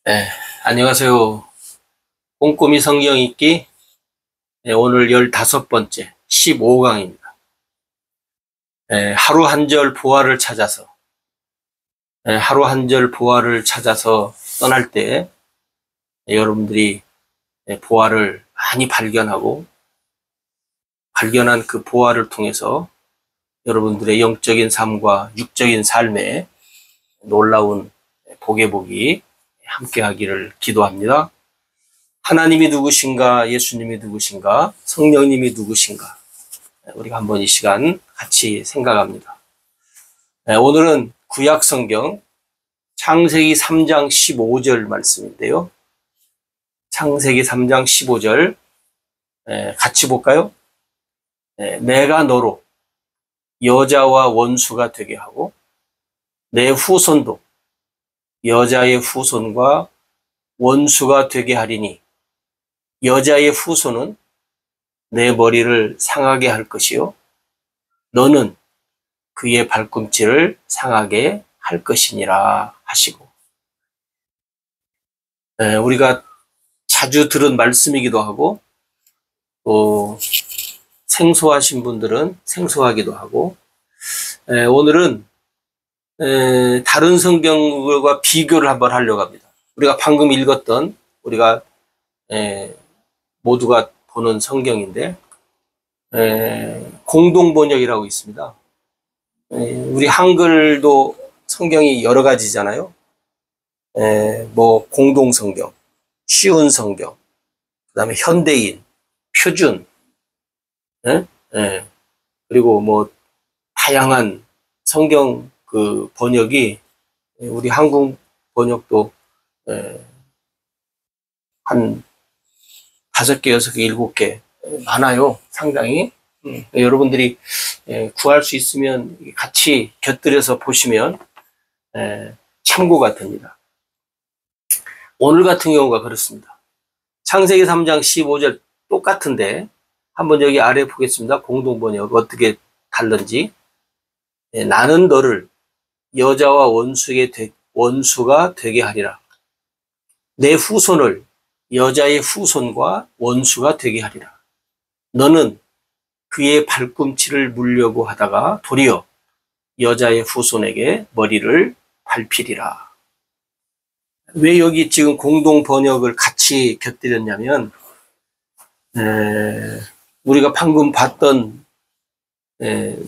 네, 안녕하세요. 꼼꼼히 성경 읽기. 네, 오늘 15번째, 15강입니다. 하루 한 절 보화를 찾아서, 하루 한 절 보화를 찾아서 떠날 때, 여러분들이 보화를 많이 발견하고, 발견한 그 보화를 통해서 여러분들의 영적인 삶과 육적인 삶에 놀라운 복의 복이 함께 하기를 기도합니다. 하나님이 누구신가, 예수님이 누구신가, 성령님이 누구신가, 우리가 한번 이 시간 같이 생각합니다. 오늘은 구약 성경 창세기 3장 15절 말씀인데요. 창세기 3장 15절 같이 볼까요? 내가 너로 여자와 원수가 되게 하고 내 후손도 여자의 후손과 원수가 되게 하리니 여자의 후손은 내 머리를 상하게 할 것이요 너는 그의 발꿈치를 상하게 할 것이니라 하시고, 우리가 자주 들은 말씀이기도 하고 또 생소하신 분들은 생소하기도 하고, 오늘은 다른 성경과 비교를 한번 하려고 합니다. 우리가 방금 읽었던 우리가 모두가 보는 성경인데 공동 번역이라고 있습니다. 우리 한글도 성경이 여러 가지잖아요. 뭐 공동 성경, 쉬운 성경, 그다음에 현대인, 표준, 예? 예. 그리고 뭐 다양한 성경 그 번역이 우리 한국 번역도 한 5개, 6개, 7개 많아요. 상당히. 여러분들이 구할 수 있으면 같이 곁들여서 보시면 참고가 됩니다. 오늘 같은 경우가 그렇습니다. 창세기 3장 15절 똑같은데 한번 여기 아래 보겠습니다. 공동번역 어떻게 다른지. 나는 너를 여자와 원수가 되게 하리라. 내 후손을 여자의 후손과 원수가 되게 하리라. 너는 그의 발꿈치를 물려고 하다가 도리어 여자의 후손에게 머리를 밟히리라. 왜 여기 지금 공동 번역을 같이 곁들였냐면 우리가 방금 봤던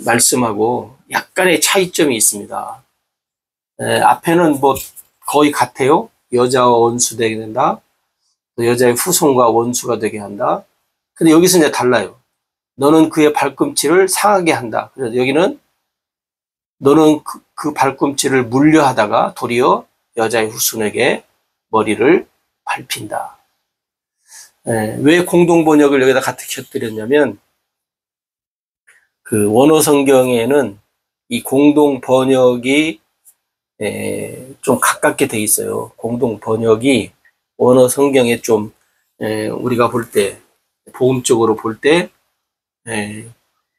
말씀하고 약간의 차이점이 있습니다. 앞에는 뭐 거의 같아요. 여자와 원수 되게 된다. 여자의 후손과 원수가 되게 한다. 근데 여기서 이제 달라요. 너는 그의 발꿈치를 상하게 한다. 그래서 여기는 너는 그 발꿈치를 물려하다가 도리어 여자의 후손에게 머리를 밟힌다. 왜 공동 번역을 여기다 같이 곁들였냐면 그 원어 성경에는 이 공동 번역이 좀 가깝게 돼 있어요. 공동 번역이 원어 성경에 좀 우리가 볼 때 복음적으로 볼 때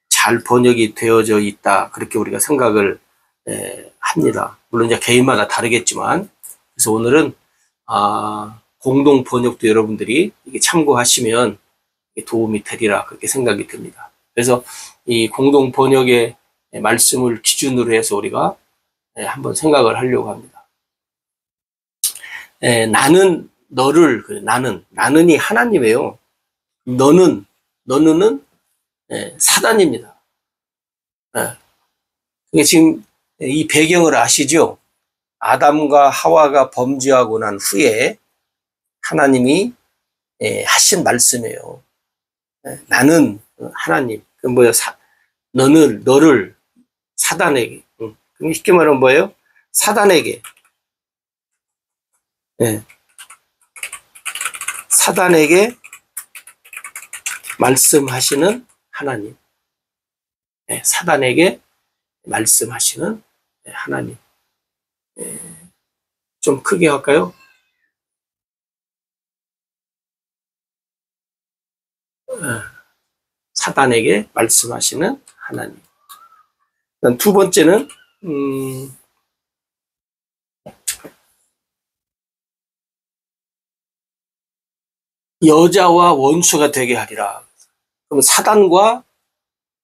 잘 번역이 되어져 있다. 그렇게 우리가 생각을 합니다. 물론 이제 개인마다 다르겠지만, 그래서 오늘은 공동 번역도 여러분들이 이게 참고하시면 도움이 되리라 그렇게 생각이 듭니다. 그래서 이 공동 번역의 말씀을 기준으로 해서 우리가 한번 생각을 하려고 합니다. 나는 너를 나는이 하나님이에요. 너는 사단입니다. 지금 이 배경을 아시죠? 아담과 하와가 범죄하고 난 후에 하나님이 하신 말씀이에요. 나는 하나님. 그 뭐야? 너를 사단에게. 그럼 쉽게 말하면 뭐예요? 사단에게. 사단에게 말씀하시는 하나님. 사단에게 말씀하시는 하나님. 좀 크게 할까요? 사단에게 말씀하시는 하나님. 두 번째는 여자와 원수가 되게 하리라. 그럼 사단과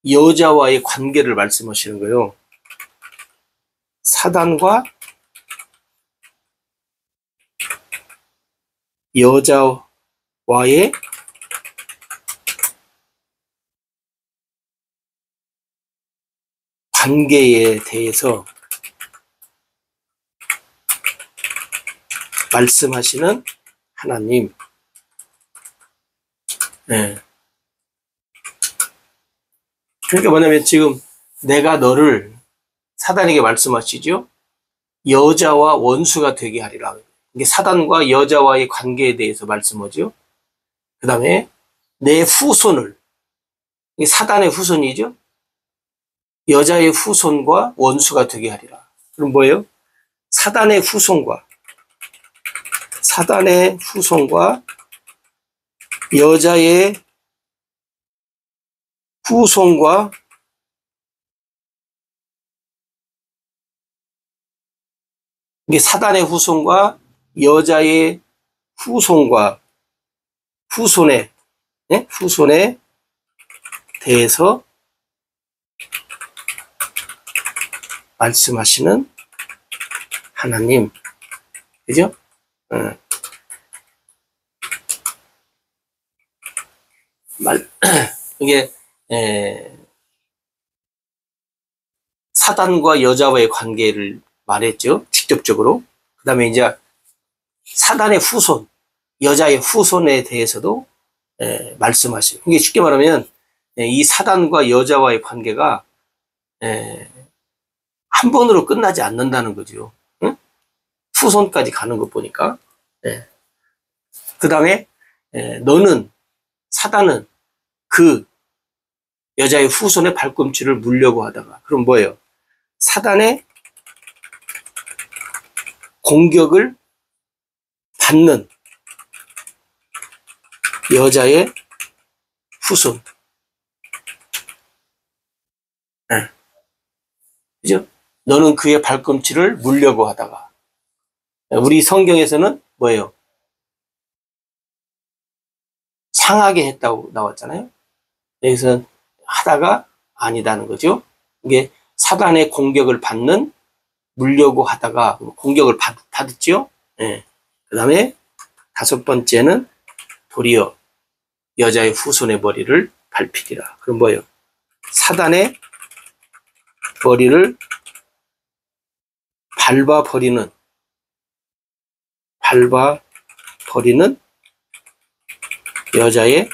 여자와의 관계를 말씀하시는 거예요. 사단과 여자와의 관계에 대해서 말씀하시는 하나님. 네. 그러니까 뭐냐면 지금 내가 너를 사단에게 말씀하시죠. 여자와 원수가 되게 하리라. 이게 사단과 여자와의 관계에 대해서 말씀하죠. 그 다음에 내 후손을, 이게 사단의 후손이죠. 여자의 후손과 원수가 되게 하리라. 그럼 뭐예요? 사단의 후손과 여자의 후손과 이게 사단의 후손과 여자의 후손에 대해서 말씀하시는 하나님. 그죠? 이게 사단과 여자와의 관계를 말했죠. 직접적으로. 그 다음에 이제 사단의 후손, 여자의 후손에 대해서도 말씀하시고. 이게 쉽게 말하면 이 사단과 여자와의 관계가 한 번으로 끝나지 않는다는 거죠. 응? 후손까지 가는 것 보니까. 그 다음에 사단은 그 여자의 후손의 발꿈치를 물려고 하다가, 그럼 뭐예요? 사단의 공격을 받는 여자의 후손. 그죠? 너는 그의 발꿈치를 물려고 하다가. 우리 성경에서는 뭐예요? 상하게 했다고 나왔잖아요. 여기서 하다가 아니다는 거죠. 이게 사단의 공격을 받는, 물려고 하다가 공격을 받았죠. 그 다음에 5번째는 도리어 여자의 후손의 머리를 밟히리라. 그럼 뭐예요? 사단의 머리를 밟아버리는 여자의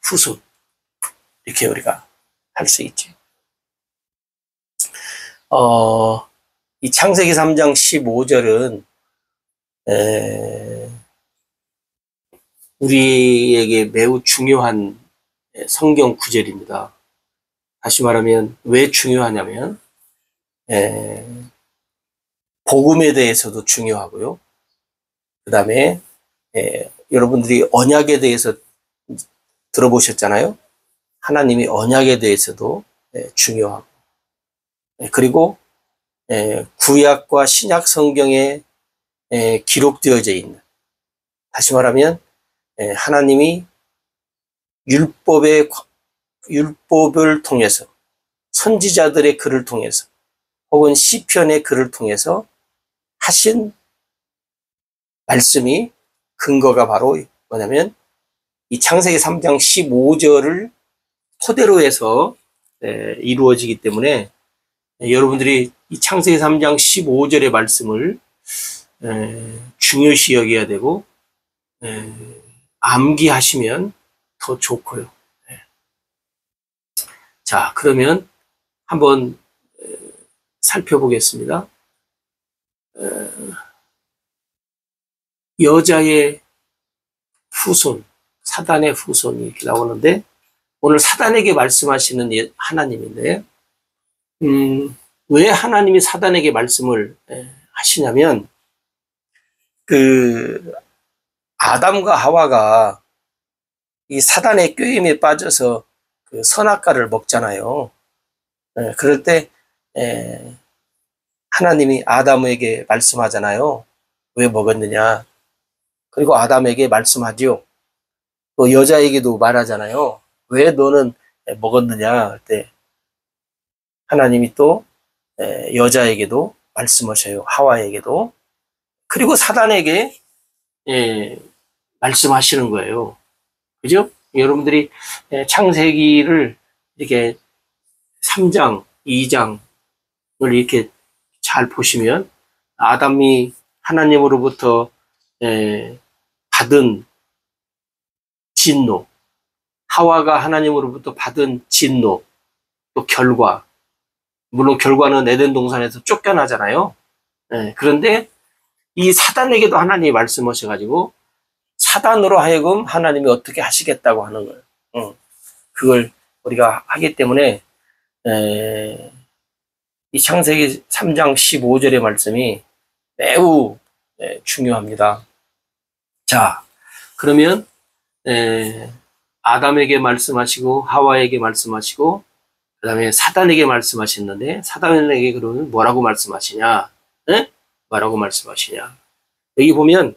후손. 이렇게 우리가 할 수 있지. 이 창세기 3장 15절은 우리에게 매우 중요한 성경 구절입니다. 다시 말하면 왜 중요하냐면 복음에 대해서도 중요하고요. 그 다음에 여러분들이 언약에 대해서 들어보셨잖아요. 하나님이 언약에 대해서도 중요하고, 그리고 구약과 신약 성경에 기록되어져 있는, 다시 말하면 하나님이 율법을 통해서, 선지자들의 글을 통해서, 혹은 시편의 글을 통해서 하신 말씀이 근거가 바로 뭐냐면 이 창세기 3장 15절을 토대로 해서 이루어지기 때문에 여러분들이 이 창세기 3장 15절의 말씀을 중요시 여겨야 되고 암기하시면 더 좋고요. 자, 그러면 한번 살펴보겠습니다. 여자의 후손, 사단의 후손이 이렇게 나오는데, 오늘 사단에게 말씀하시는 하나님인데, 왜 하나님이 사단에게 말씀을 하시냐면, 아담과 하와가 이 사단의 꾀임에 빠져서 그 선악과를 먹잖아요. 그럴 때 하나님이 아담에게 말씀하잖아요. 왜 먹었느냐. 그리고 아담에게 말씀하죠. 또 여자에게도 말하잖아요. 왜 너는 먹었느냐 할 때 하나님이 또 여자에게도 말씀하셔요. 하와에게도. 그리고 사단에게 말씀하시는 거예요. 그죠? 여러분들이 창세기를 이렇게 3장, 2장을 이렇게 잘 보시면 아담이 하나님으로부터 받은 진노, 하와가 하나님으로부터 받은 진노, 또 결과, 물론 결과는 에덴 동산에서 쫓겨나잖아요. 그런데 이 사단에게도 하나님이 말씀하셔가지고 사단으로 하여금 하나님이 어떻게 하시겠다고 하는 거예요. 그걸 우리가 하기 때문에 이 창세기 3장 15절의 말씀이 매우 중요합니다. 자, 그러면 아담에게 말씀하시고 하와에게 말씀하시고 그 다음에 사단에게 말씀하셨는데 사단에게 그러면 뭐라고 말씀하시냐? 뭐라고 말씀하시냐? 여기 보면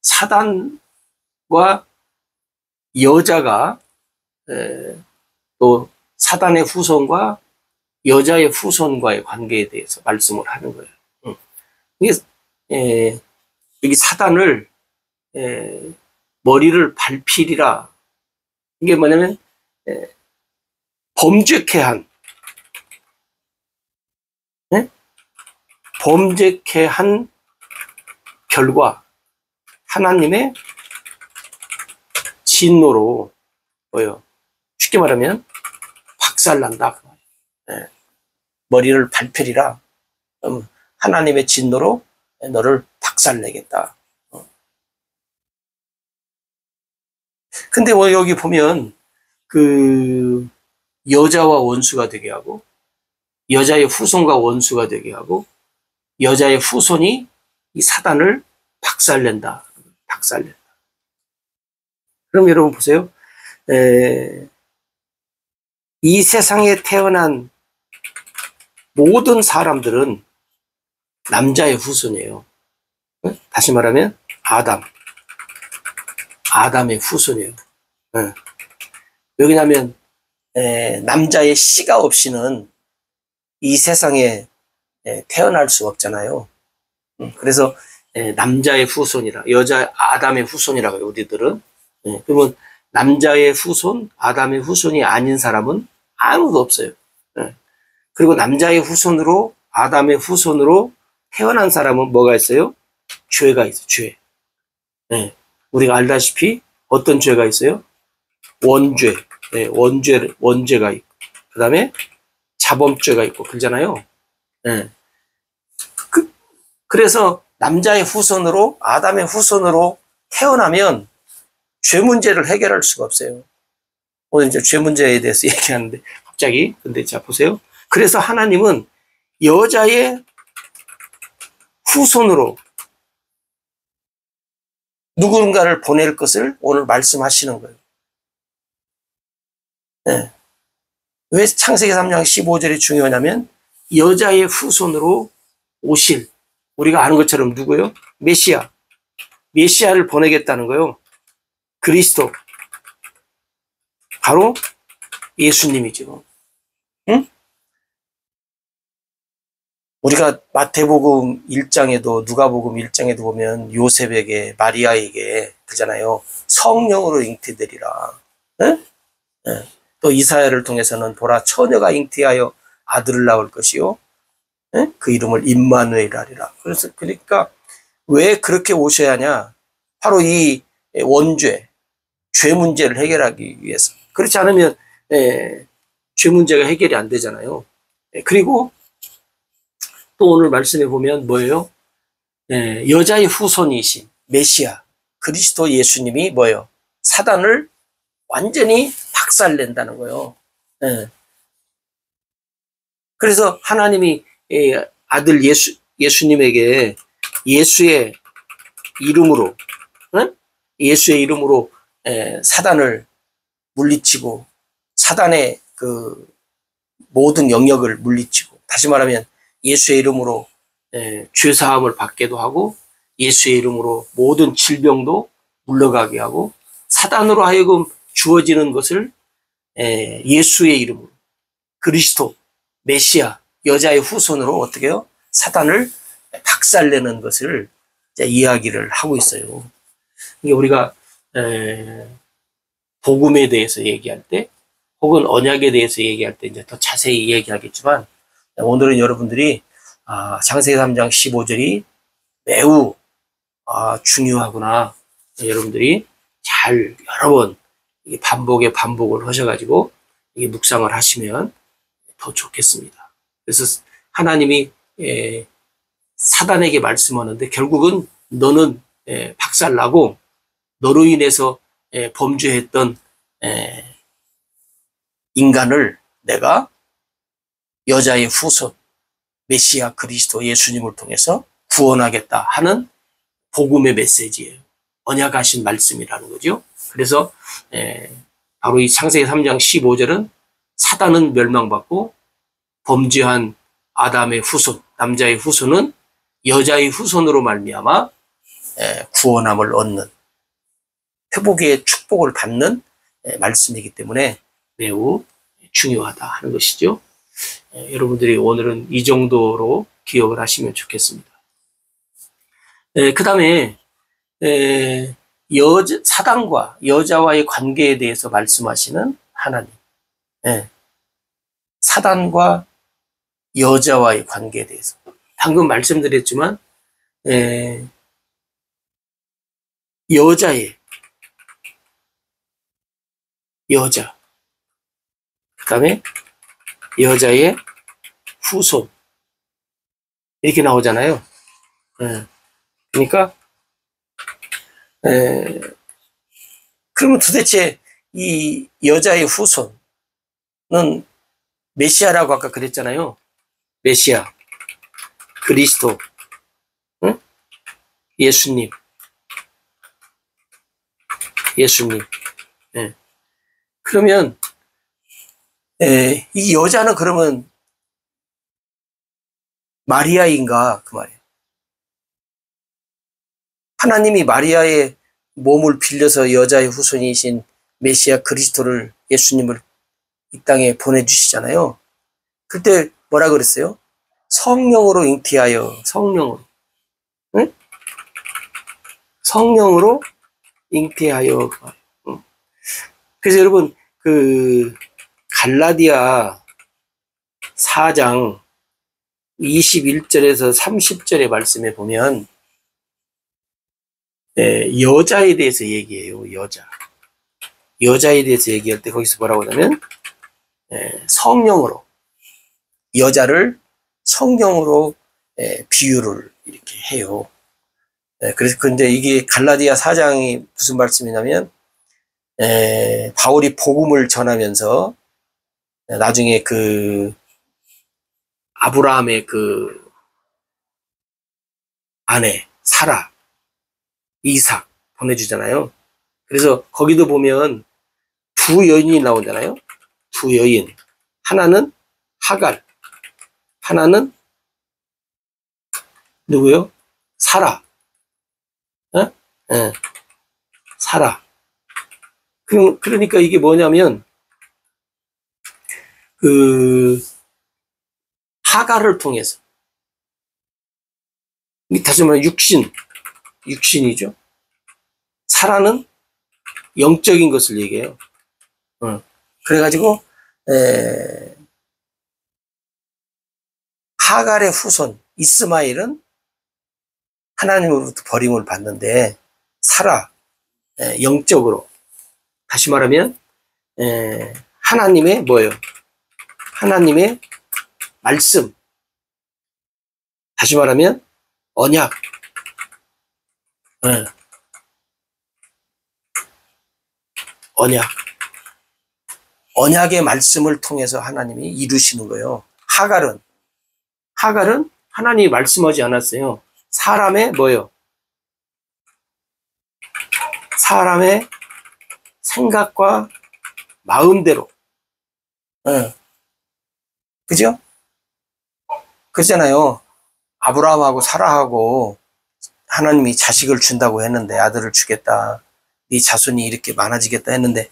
사단과 여자가 또 사단의 후손과 여자의 후손과의 관계에 대해서 말씀을 하는 거예요. 이게 여기 사단을 머리를 밟히리라. 이게 뭐냐면 범죄케 한 범죄케 한 결과 하나님의 진노로 뭐요? 쉽게 말하면 박살난다. 머리를 밟히리라. 하나님의 진노로 너를 박살내겠다. 근데 여기 보면 그 여자와 원수가 되게 하고 여자의 후손과 원수가 되게 하고 여자의 후손이 이 사단을 박살낸다. 박살낸다. 그럼 여러분 보세요. 이 세상에 태어난 모든 사람들은 남자의 후손이에요. 다시 말하면 아담의 후손이에요. 왜냐하면 남자의 씨가 없이는 이 세상에 태어날 수가 없잖아요. 그래서 남자의 후손이라, 여자 아담의 후손이라고 해요, 우리들은. 그러면 남자의 후손, 아담의 후손이 아닌 사람은 아무도 없어요. 그리고 남자의 후손으로, 아담의 후손으로 태어난 사람은 뭐가 있어요? 죄가 있어요, 죄. 우리가 알다시피 어떤 죄가 있어요? 원죄, 원죄가 있고, 그 다음에 자범죄가 있고, 그러잖아요. 그래서 남자의 후손으로, 아담의 후손으로 태어나면 죄 문제를 해결할 수가 없어요. 오늘 이제 죄 문제에 대해서 얘기하는데, 갑자기. 근데 자, 보세요. 그래서 하나님은 여자의 후손으로 누군가를 보낼 것을 오늘 말씀하시는 거예요. 왜 창세기 3장 15절이 중요하냐면 여자의 후손으로 오실, 우리가 아는 것처럼 누구요? 메시아를 보내겠다는 거예요. 그리스도, 바로 예수님이죠. 응? 우리가 마태복음 1장에도 누가복음 1장에도 보면 요셉에게, 마리아에게 그러잖아요. 성령으로 잉태되리라. 응? 또 이사야를 통해서는 보라, 처녀가 잉태하여 아들을 낳을 것이요, 그 이름을 임마누엘이라. 그러니까 왜 그렇게 오셔야 하냐? 바로 이 원죄, 죄 문제를 해결하기 위해서. 그렇지 않으면 죄 문제가 해결이 안 되잖아요. 그리고 또 오늘 말씀해 보면 뭐예요? 여자의 후손이신 메시아 그리스도 예수님이 뭐예요? 사단을 완전히 박살낸다는 거예요. 그래서 하나님이 아들 예수님에게 예수의 이름으로, 예수의 이름으로 사단을 물리치고 사단의 그 모든 영역을 물리치고, 다시 말하면 예수의 이름으로 죄사함을 받게도 하고 예수의 이름으로 모든 질병도 물러가게 하고 사단으로 하여금 주어지는 것을 예수의 이름으로 그리스도 메시아 여자의 후손으로 어떻게 해요? 사단을 박살내는 것을 이야기를 하고 있어요. 이게 우리가 복음에 대해서 얘기할 때 혹은 언약에 대해서 얘기할 때 이제 더 자세히 얘기하겠지만 오늘은 여러분들이 창세기 3장 15절이 매우 중요하구나. 여러분들이 잘 여러 번 반복을 하셔가지고 이게 묵상을 하시면 더 좋겠습니다. 그래서 하나님이 사단에게 말씀하는데 결국은 너는 박살나고 너로 인해서 범죄했던 인간을 내가 여자의 후손 메시아 그리스도 예수님을 통해서 구원하겠다 하는 복음의 메시지예요. 언약하신 말씀이라는 거죠. 그래서 바로 이 창세기 3장 15절은 사단은 멸망받고 범죄한 아담의 후손, 남자의 후손은 여자의 후손으로 말미암아 구원함을 얻는 회복의 축복을 받는 말씀이기 때문에 매우 중요하다 하는 것이죠. 여러분들이 오늘은 이 정도로 기억을 하시면 좋겠습니다. 그 다음에 사단과 여자와의 관계에 대해서 말씀하시는 하나님. 사단과 여자와의 관계에 대해서 방금 말씀드렸지만 여자 그 다음에 여자의 후손 이렇게 나오잖아요. 그러니까 그러면 도대체 이 여자의 후손은 메시아라고 아까 그랬잖아요. 메시아, 그리스도, 예수님. 그러면 이 여자는 그러면 마리아인가 그 말이에요. 하나님이 마리아의 몸을 빌려서 여자의 후손이신 메시아 그리스도를 예수님을 이 땅에 보내주시잖아요. 그때 뭐라 그랬어요? 성령으로 잉태하여 성령으로 성령으로 잉태하여. 그래서 여러분 그 갈라디아 4장 21절에서 30절의 말씀에 보면 여자에 대해서 얘기해요. 여자에 대해서 얘기할 때 거기서 뭐라고 하냐면 성령으로 여자를 성령으로 비유를 이렇게 해요. 그래서 근데 이게 갈라디아 4장이 무슨 말씀이냐면 바울이 복음을 전하면서 나중에 그 아브라함의 그 아내 사라 이삭 보내주잖아요. 그래서 거기도 보면 두 여인이 나오잖아요. 두 여인. 하나는 하갈, 하나는 누구요? 사라. 사라. 그러니까 이게 뭐냐면 그 하갈을 통해서 다시 말하면 육신이죠. 사라는 영적인 것을 얘기해요. 그래가지고 하갈의 후손 이스마엘은 하나님으로부터 버림을 받는데 사라 영적으로 다시 말하면 하나님의 뭐예요? 하나님의 말씀 다시 말하면 언약 언약의 말씀을 통해서 하나님이 이루시는 거예요. 하갈은 하나님이 말씀하지 않았어요. 사람의 뭐예요? 사람의 생각과 마음대로. 그죠? 그렇잖아요. 아브라함하고 사라하고 하나님이 자식을 준다고 했는데 아들을 주겠다. 네 자손이 이렇게 많아지겠다 했는데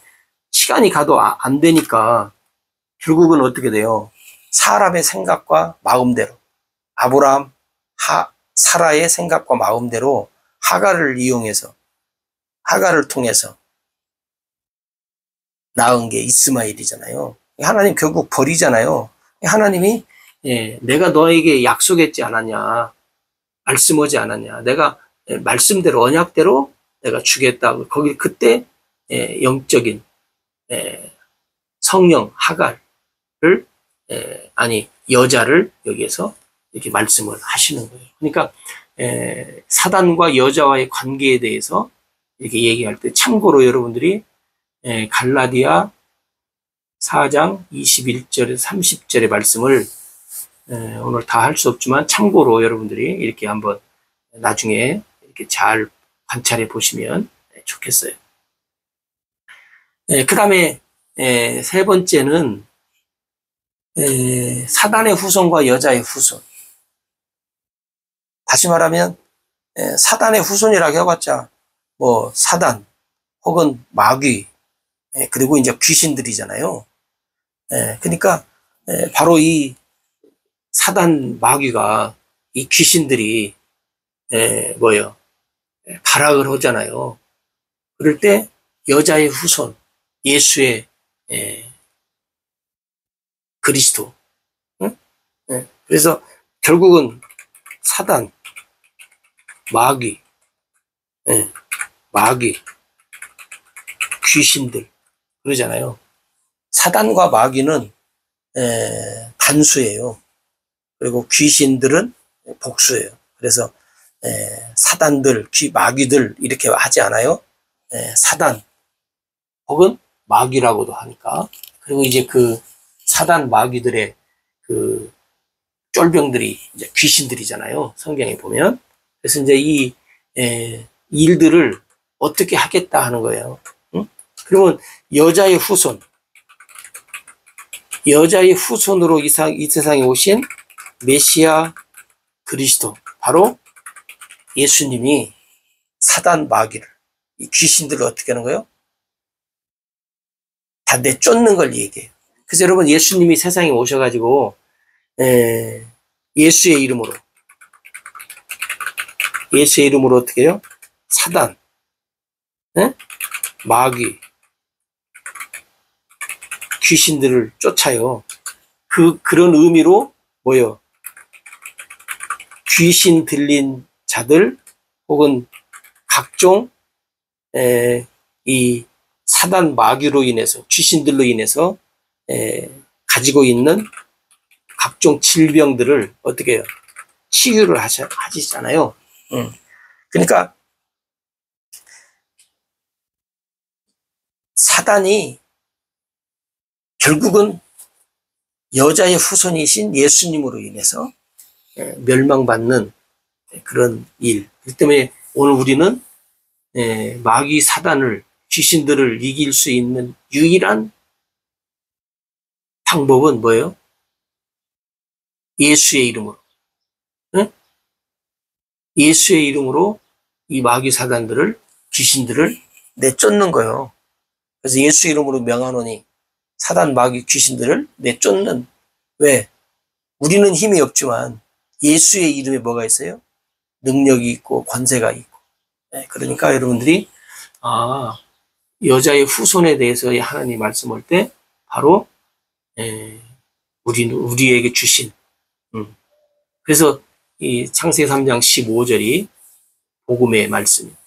시간이 가도 안 되니까 결국은 어떻게 돼요? 사람의 생각과 마음대로 아브라함, 사라의 생각과 마음대로 하갈을 이용해서 하갈을 통해서 낳은 게 이스마엘이잖아요. 하나님 결국 버리잖아요. 하나님이 내가 너에게 약속했지 않았냐, 말씀하지 않았냐, 내가 말씀대로 언약대로 내가 주겠다. 거기 그때 영적인 성령 하갈을 아니 여자를 여기에서 이렇게 말씀을 하시는 거예요. 그러니까 사단과 여자와의 관계에 대해서 이렇게 얘기할 때 참고로 여러분들이 갈라디아 4장 21절에서 30절의 말씀을 오늘 다 할 수 없지만 참고로 여러분들이 이렇게 한번 나중에 이렇게 잘 관찰해 보시면 좋겠어요. 그 다음에 세 번째는 사단의 후손과 여자의 후손. 다시 말하면 사단의 후손이라고 해봤자 뭐 사단 혹은 마귀 그리고 이제 귀신들이잖아요. 그러니까 바로 이 사단 마귀가 이 귀신들이 뭐요? 발악을 하잖아요. 그럴 때 여자의 후손, 예수의 그리스도. 응? 그래서 결국은 사단, 마귀, 마귀, 귀신들 그러잖아요. 사단과 마귀는 단수예요. 그리고 귀신들은 복수예요. 그래서 사단들, 마귀들 이렇게 하지 않아요. 사단 혹은 마귀라고도 하니까. 그리고 이제 그 사단 마귀들의 그 쫄병들이 이제 귀신들이잖아요. 성경에 보면. 그래서 이제 이 일들을 어떻게 하겠다 하는 거예요. 응? 그러면 여자의 후손, 여자의 후손으로 이 세상에 오신 메시아 그리스도, 바로 예수님이 사단 마귀를, 이 귀신들을 어떻게 하는 거예요? 다 내쫓는 걸 얘기해요. 그래서 여러분 예수님이 세상에 오셔가지고 예수의 이름으로 어떻게 해요? 사단, 마귀, 귀신들을 쫓아요. 그런 의미로 뭐요? 귀신 들린 자들 혹은 각종 이 사단 마귀로 인해서 귀신들로 인해서 가지고 있는 각종 질병들을 어떻게 해요? 치유를 하시잖아요. 그러니까 사단이 결국은 여자의 후손이신 예수님으로 인해서 멸망받는 그런 일. 그렇기 때문에 오늘 우리는 마귀 사단을, 귀신들을 이길 수 있는 유일한 방법은 뭐예요? 예수의 이름으로. 예수의 이름으로 이 마귀 사단들을, 귀신들을 내쫓는 거예요. 그래서 예수 이름으로 명하노니 사단, 마귀, 귀신들을 내쫓는. 왜? 우리는 힘이 없지만 예수의 이름에 뭐가 있어요? 능력이 있고 권세가 있고. 그러니까 여러분들이 여자의 후손에 대해서 하나님 말씀할 때 바로 우리에게 주신. 그래서 이 창세기 3장 15절이 복음의 말씀입니다.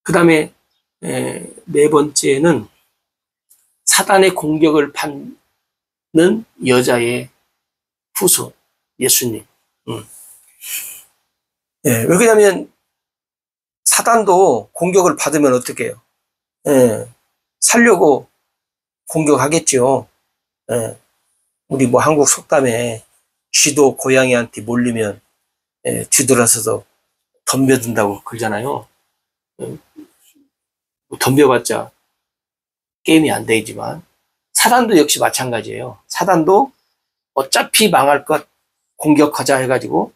그 다음에 네 번째는 사단의 공격을 받는 여자의 후손, 예수님. 왜 그러냐면 사단도 공격을 받으면 어떻게 해요? 살려고 공격하겠죠. 우리 뭐 한국 속담에 쥐도 고양이한테 몰리면 뒤돌아서서 덤벼든다고 그러잖아요. 덤벼봤자 게임이 안 되지만 사단도 역시 마찬가지예요. 사단도 어차피 망할 것 공격하자 해가지고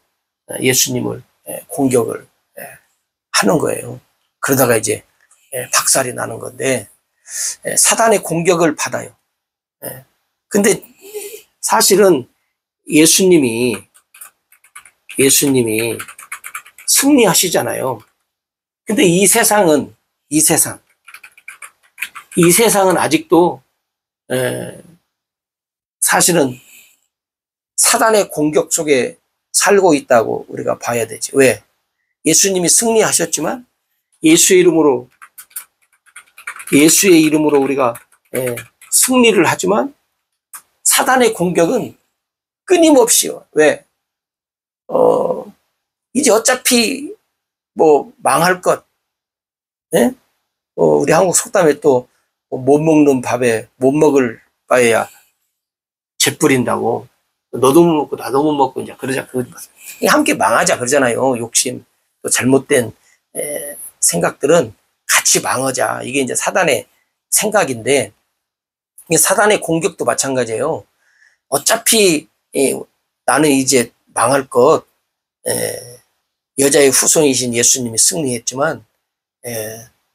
예수님을 공격을 하는 거예요. 그러다가 이제 박살이 나는 건데, 사단의 공격을 받아요. 근데 사실은 예수님이 승리하시잖아요. 근데 이 세상은 아직도 사실은 사단의 공격 속에 살고 있다고 우리가 봐야 되지. 왜? 예수님이 승리하셨지만 예수의 이름으로 우리가 승리를 하지만 사단의 공격은 끊임없이요. 왜? 이제 어차피 뭐 망할 것, 우리 한국 속담에 또 못 먹는 밥에 못 먹을 바에야 재 뿌린다고. 너도 못 먹고 나도 못 먹고 이제 그러자 함께 망하자 그러잖아요. 욕심, 또 잘못된 생각들은 같이 망하자. 이게 이제 사단의 생각인데, 이게 사단의 공격도 마찬가지예요. 어차피 나는 이제 망할 것, 여자의 후손이신 예수님이 승리했지만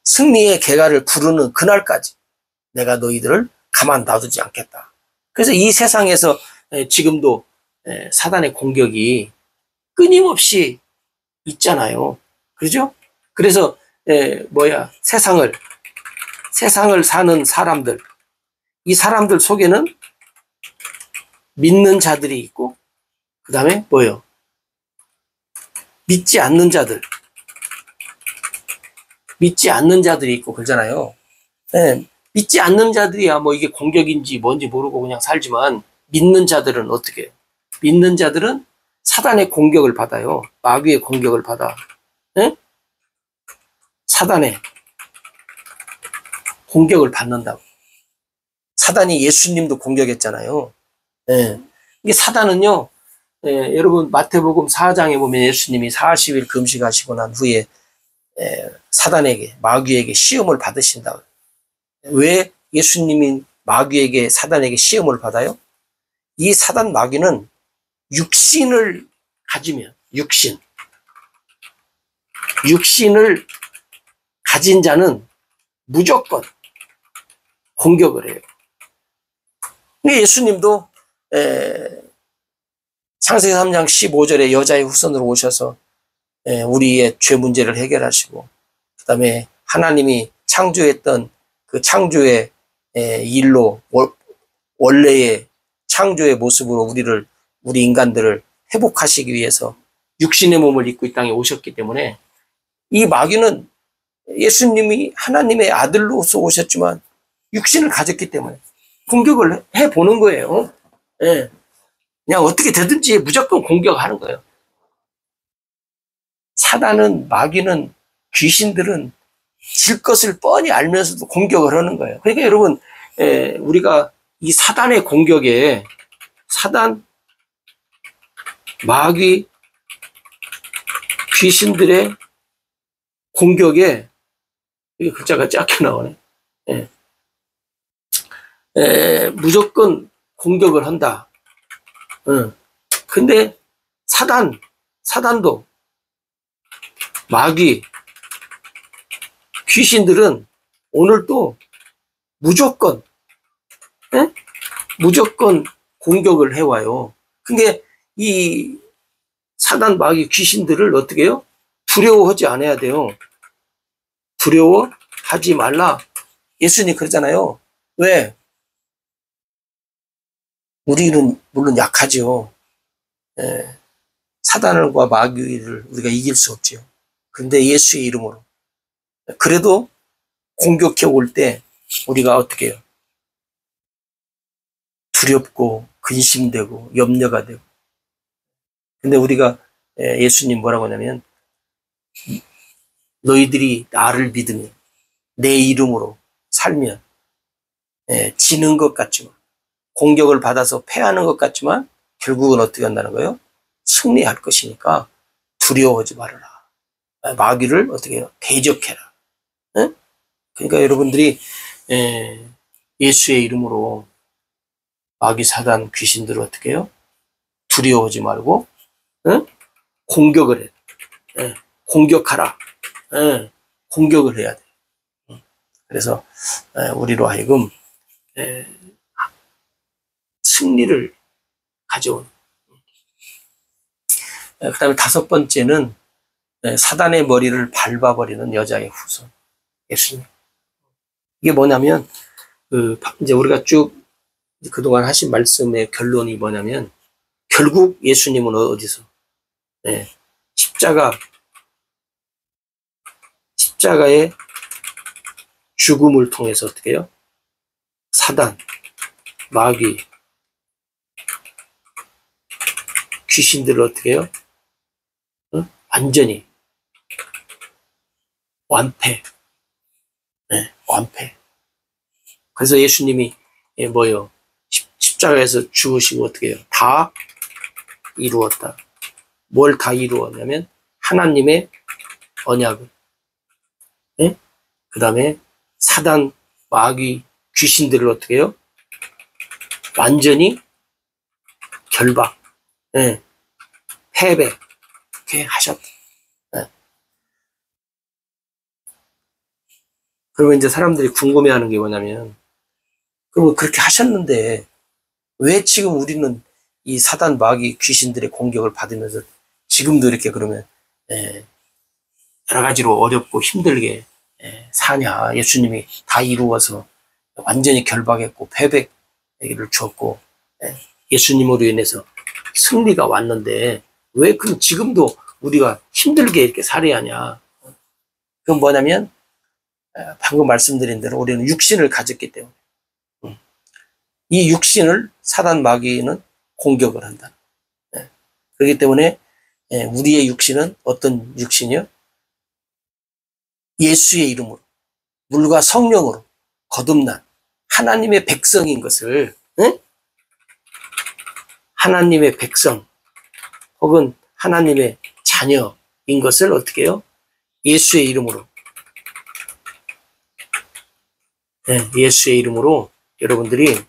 승리의 개가를 부르는 그날까지 내가 너희들을 가만 놔두지 않겠다. 그래서 이 세상에서 지금도 사단의 공격이 끊임없이 있잖아요. 그렇죠? 그래서 세상을 사는 사람들, 이 사람들 속에는 믿는 자들이 있고, 그 다음에 뭐예요? 믿지 않는 자들이 있고 그러잖아요. 믿지 않는 자들이야 뭐 이게 공격인지 뭔지 모르고 그냥 살지만, 믿는 자들은 어떻게 해요? 믿는 자들은 사단의 공격을 받아요. 마귀의 공격을 받아. 사단의 공격을 받는다고. 사단이 예수님도 공격했잖아요. 이게 사단은요, 여러분 마태복음 4장에 보면 예수님이 40일 금식하시고 난 후에 마귀에게 시험을 받으신다. 왜 예수님이 마귀에게, 사단에게 시험을 받아요? 이 사단 마귀는 육신을 가지면, 육신을 가진 자는 무조건 공격을 해요. 근데 예수님도 창세기 3장 15절에 여자의 후손으로 오셔서 우리의 죄 문제를 해결하시고, 그 다음에 하나님이 창조했던 그 창조의 일로, 원래의 창조의 모습으로 우리 인간들을 회복하시기 위해서 육신의 몸을 입고 이 땅에 오셨기 때문에, 이 마귀는 예수님이 하나님의 아들로서 오셨지만 육신을 가졌기 때문에 공격을 해보는 거예요. 그냥 어떻게 되든지 무조건 공격하는 거예요. 사단은, 마귀는, 귀신들은 질 것을 뻔히 알면서도 공격을 하는 거예요. 그러니까 여러분, 우리가 이 사단의 공격에, 사단, 마귀, 귀신들의 공격에, 이게 글자가 작게 나오네. 무조건 공격을 한다. 근데 사단도, 마귀, 귀신들은 오늘도 무조건 공격을 해와요. 근데 이 사단, 마귀, 귀신들을 어떻게 해요? 두려워하지 않아야 돼요. 두려워하지 말라. 예수님 그러잖아요. 왜? 우리는 물론 약하죠. 사단과 마귀를 우리가 이길 수 없죠. 그런데 예수의 이름으로, 그래도 공격해 올 때 우리가 어떻게 해요? 두렵고 근심되고 염려가 되고. 근데 우리가, 예수님 뭐라고 하냐면, 너희들이 나를 믿으면, 내 이름으로 살면, 지는 것 같지만, 공격을 받아서 패하는 것 같지만 결국은 어떻게 한다는 거예요? 승리할 것이니까 두려워하지 말아라. 마귀를 어떻게 해요? 대적해라. 그러니까 여러분들이 예수의 이름으로 마귀, 사단, 귀신들을 어떻게 해요? 두려워하지 말고 공격을 해. 공격하라. 공격을 해야 돼. 그래서 우리로 하여금 승리를 가져오는. 그 다음에 다섯 번째는 사단의 머리를 밟아버리는 여자의 후손, 예수님. 이게 뭐냐면, 이제 우리가 쭉 그동안 하신 말씀의 결론이 뭐냐면, 결국 예수님은 어디서? 십자가의 죽음을 통해서 어떻게 해요? 사단, 마귀, 귀신들을 어떻게 해요? 완전히 완패. 완패. 그래서 예수님이 뭐요? 십자가에서 죽으시고 어떻게 해요? 다 이루었다. 뭘 다 이루었냐면 하나님의 언약을. 그 다음에 사단, 마귀, 귀신들을 어떻게 해요? 완전히 결박, 패배, 이렇게 하셨다. 그러면 이제 사람들이 궁금해하는 게 뭐냐면, 그럼 그렇게 하셨는데 왜 지금 우리는 이 사단, 마귀, 귀신들의 공격을 받으면서 지금도 이렇게 그러면 여러 가지로 어렵고 힘들게 사냐? 예수님이 다 이루어서 완전히 결박했고 패배를 주었고 예수님으로 인해서 승리가 왔는데 왜 그럼 지금도 우리가 힘들게 이렇게 살아야 하냐? 그건 뭐냐면 방금 말씀드린 대로 우리는 육신을 가졌기 때문에 이 육신을 사단 마귀는 공격을 한다. 그렇기 때문에 우리의 육신은 어떤 육신이요? 예수의 이름으로 물과 성령으로 거듭난 하나님의 백성인 것을 하나님의 백성 혹은 하나님의 자녀인 것을 어떻게 해요? 예수의 이름으로 예수의 이름으로 여러분들이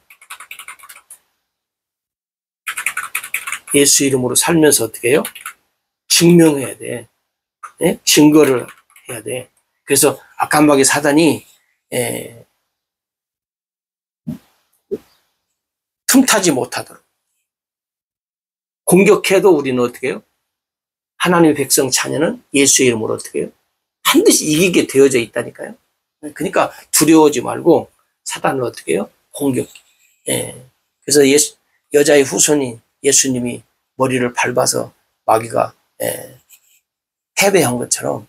예수 이름으로 살면서 어떻게 해요? 증명해야 돼. 증거를 해야 돼. 그래서 악한 마귀 사단이 틈타지 못하도록 공격해도 우리는 어떻게 해요? 하나님의 백성 자녀는 예수의 이름으로 어떻게 해요? 반드시 이기게 되어져 있다니까요. 그러니까 두려워하지 말고 사단을 어떻게 해요? 공격. 그래서 여자의 후손인 예수님이 머리를 밟아서 마귀가 패배한 것처럼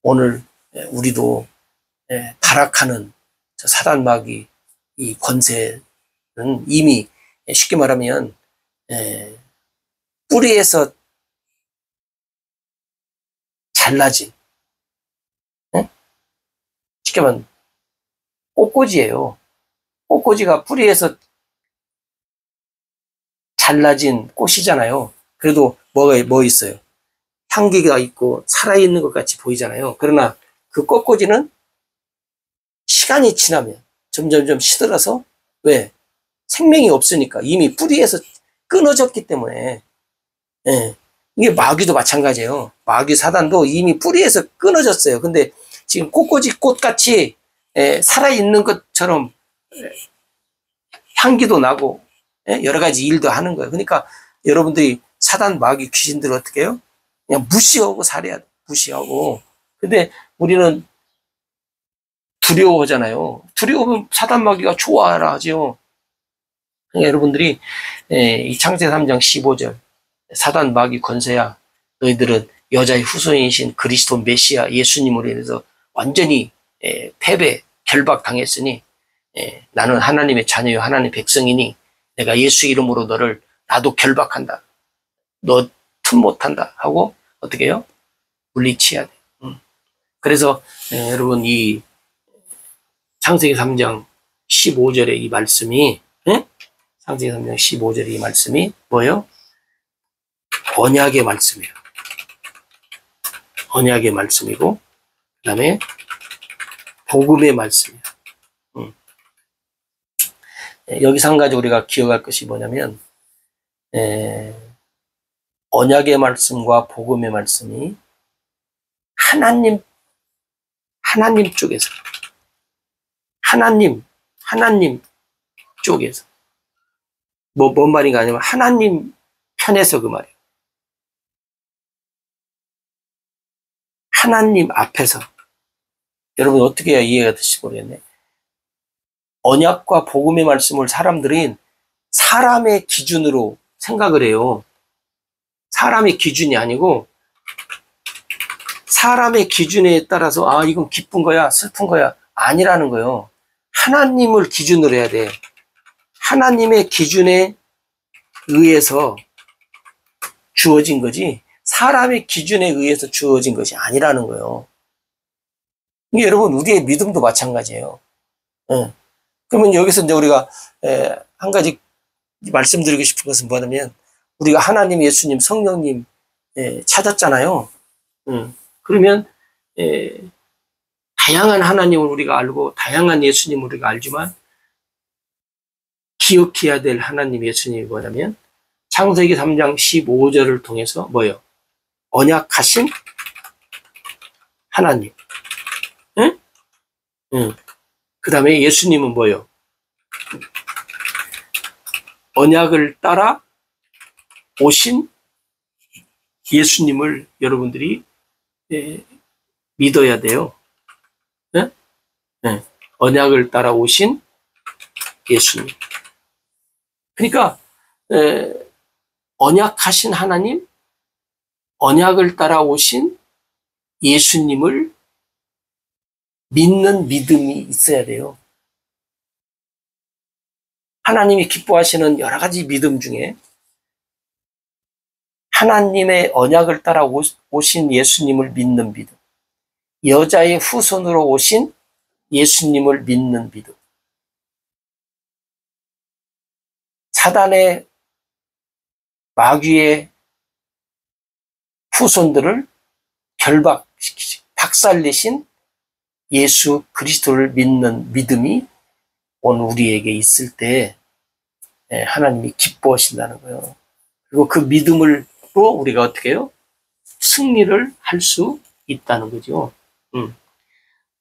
오늘 우리도 타락하는 사단 마귀 이 권세는 이미 쉽게 말하면 뿌리에서 잘라진 쉽게 말하면 꽃꽂이예요. 꽃꽂이가 뿌리에서 잘라진 꽃이잖아요. 그래도 뭐 있어요? 향기가 있고 살아있는 것 같이 보이잖아요. 그러나 그 꽃꽂이는 시간이 지나면 점점점 시들어서 왜? 생명이 없으니까 이미 뿌리에서 끊어졌기 때문에 이게 마귀도 마찬가지예요. 마귀 사단도 이미 뿌리에서 끊어졌어요. 근데 지금 꽃꽂이 꽃같이 살아있는 것처럼 향기도 나고 여러 가지 일도 하는 거예요. 그러니까 여러분들이 사단 마귀 귀신들을 어떻게 해요? 그냥 무시하고 살아야 돼. 무시하고. 근데 우리는 두려워하잖아요. 두려우면 사단 마귀가 좋아하라 하죠. 그러니까 여러분들이 이 창세기 3장 15절 사단 마귀 권세야 너희들은 여자의 후손이신 그리스도 메시아 예수님으로 인해서 완전히 패배 결박당했으니 나는 하나님의 자녀요 하나님의 백성이니 내가 예수 이름으로 너를 나도 결박한다. 너 틈 못한다 하고 어떻게 해요? 물리쳐야 돼. 그래서 여러분 이 창세기 3장 15절의 이 말씀이 창세기 3장 15절의 이 말씀이 뭐예요? 언약의 말씀이에요. 언약의 말씀이고 그 다음에 복음의 말씀이에요. 여기서 한 가지 우리가 기억할 것이 뭐냐면 언약의 말씀과 복음의 말씀이 하나님 쪽에서 하나님 쪽에서. 뭔 말인가 하냐면, 하나님 편에서 그 말이에요. 하나님 앞에서. 여러분, 어떻게 해야 이해가 되실지 모르겠네. 언약과 복음의 말씀을 사람들은 사람의 기준으로 생각을 해요. 사람의 기준이 아니고, 사람의 기준에 따라서, 아, 이건 기쁜 거야, 슬픈 거야, 아니라는 거예요. 하나님을 기준으로 해야 돼. 하나님의 기준에 의해서 주어진 거지, 사람의 기준에 의해서 주어진 것이 아니라는 거예요. 이게 여러분, 우리의 믿음도 마찬가지예요. 예. 그러면 여기서 이제 우리가 한 가지 말씀드리고 싶은 것은 뭐냐면, 우리가 하나님, 예수님, 성령님 찾았잖아요. 그러면 다양한 하나님을 우리가 알고 다양한 예수님을 우리가 알지만, 기억해야 될 하나님, 예수님이 뭐냐면, 창세기 3장 15절을 통해서 뭐예요? 언약하신 하나님. 응? 그 다음에 예수님은 뭐예요? 언약을 따라 오신 예수님을 여러분들이 믿어야 돼요. 네? 네. 언약을 따라 오신 예수님. 그러니까 언약하신 하나님, 언약을 따라 오신 예수님을 믿는 믿음이 있어야 돼요. 하나님이 기뻐하시는 여러 가지 믿음 중에 하나님의 언약을 따라 오신 예수님을 믿는 믿음, 여자의 후손으로 오신 예수님을 믿는 믿음, 사단의 마귀의 후손들을 결박시키시, 박살내신 예수 그리스도를 믿는 믿음이 오늘 우리에게 있을 때 하나님이 기뻐하신다는 거예요. 그리고 그 믿음으로 우리가 어떻게 해요? 승리를 할 수 있다는 거죠.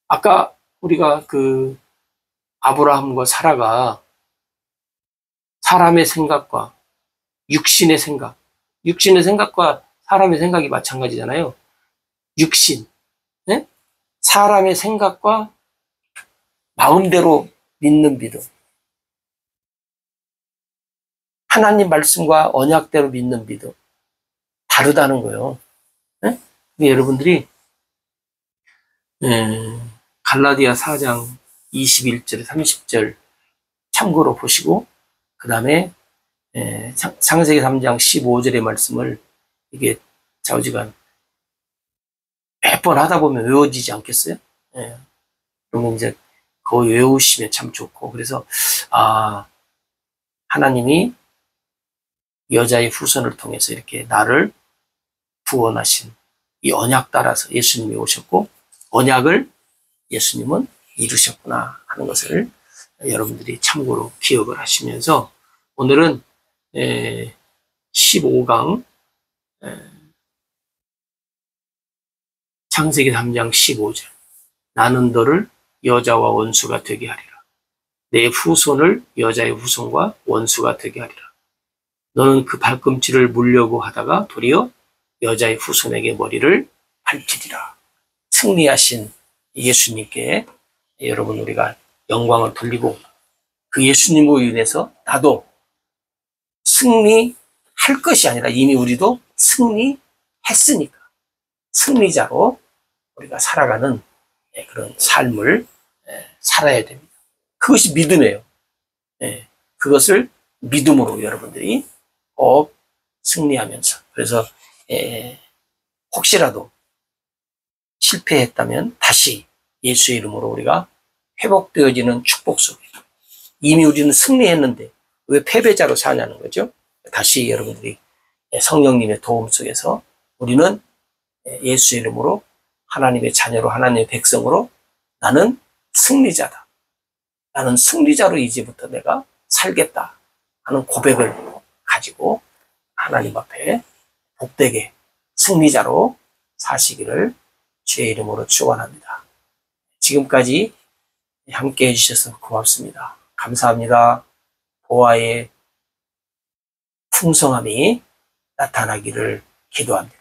아까 우리가 그 아브라함과 사라가 사람의 생각과 육신의 생각과 사람의 생각이 마찬가지잖아요. 육신, 네? 사람의 생각과 마음대로 믿는 믿음, 하나님 말씀과 언약대로 믿는 믿음, 다르다는 거예요. 네? 여러분들이 갈라디아 4장 21절, 30절 참고로 보시고, 그 다음에 창세기 3장 15절의 말씀을 이게 좌우지간 몇 번 하다 보면 외워지지 않겠어요? 그러면 이제 그거 외우시면 참 좋고, 그래서 하나님이 여자의 후손을 통해서 이렇게 나를 구원하신 이 언약 따라서 예수님이 오셨고, 언약을 예수님은 이루셨구나 하는 것을 여러분들이 참고로 기억을 하시면서, 오늘은 15강 창세기 3장 15절, 나는 너를 여자와 원수가 되게 하리라. 내 후손을 여자의 후손과 원수가 되게 하리라. 너는 그 발꿈치를 물려고 하다가 도리어 여자의 후손에게 머리를 밟히리라. 승리하신 예수님께 여러분 우리가 영광을 돌리고, 그 예수님으로 인해서 나도 승리할 것이 아니라 이미 우리도 승리했으니까 승리자로 우리가 살아가는 그런 삶을 살아야 됩니다. 그것이 믿음이에요. 그것을 믿음으로 여러분들이 꼭 승리하면서, 그래서 혹시라도 실패했다면 다시 예수의 이름으로 우리가 회복되어지는 축복 속에, 이미 우리는 승리했는데 왜 패배자로 사냐는 거죠. 다시 여러분들이 성령님의 도움 속에서 우리는 예수의 이름으로 하나님의 자녀로, 하나님의 백성으로 나는 승리자다, 나는 승리자로 이제부터 내가 살겠다 하는 고백을 가지고 하나님 앞에 복되게 승리자로 사시기를 주의 이름으로 축원합니다. 지금까지 함께 해주셔서 고맙습니다. 감사합니다. 보아의 풍성함이 나타나기를 기도합니다.